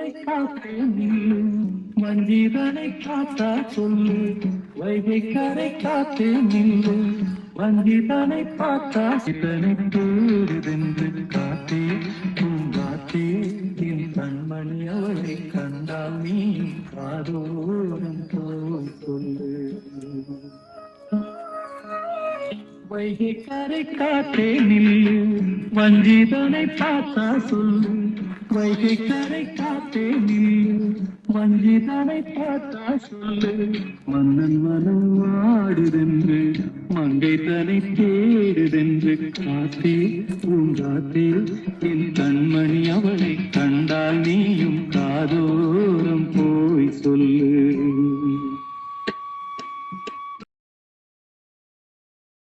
வஞ்சிதனை காத்தே நில்லு வஞ்சிதனை காத்தா சொல்லு வைகை கரை காத்தே நில்லு வஞ்சிதனை பார்த்தா இதனை தேடுதென்று காத்தே பூங்காத்தே என் கண்மணி அவளை கண்டால் நீ காதோரம் போய் சொல்லு வைகை கரை காத்தே நில்லு வஞ்சிதனை பார்த்தா சொல்லு வைகை கரை காத்தே நில்லு வஞ்சிதனை பார்த்தா சொல்லு மன்னன் மனம் வாடுதென்று மங்கை தனை தேடுதென்று காத்தே பூங்காத்தே என்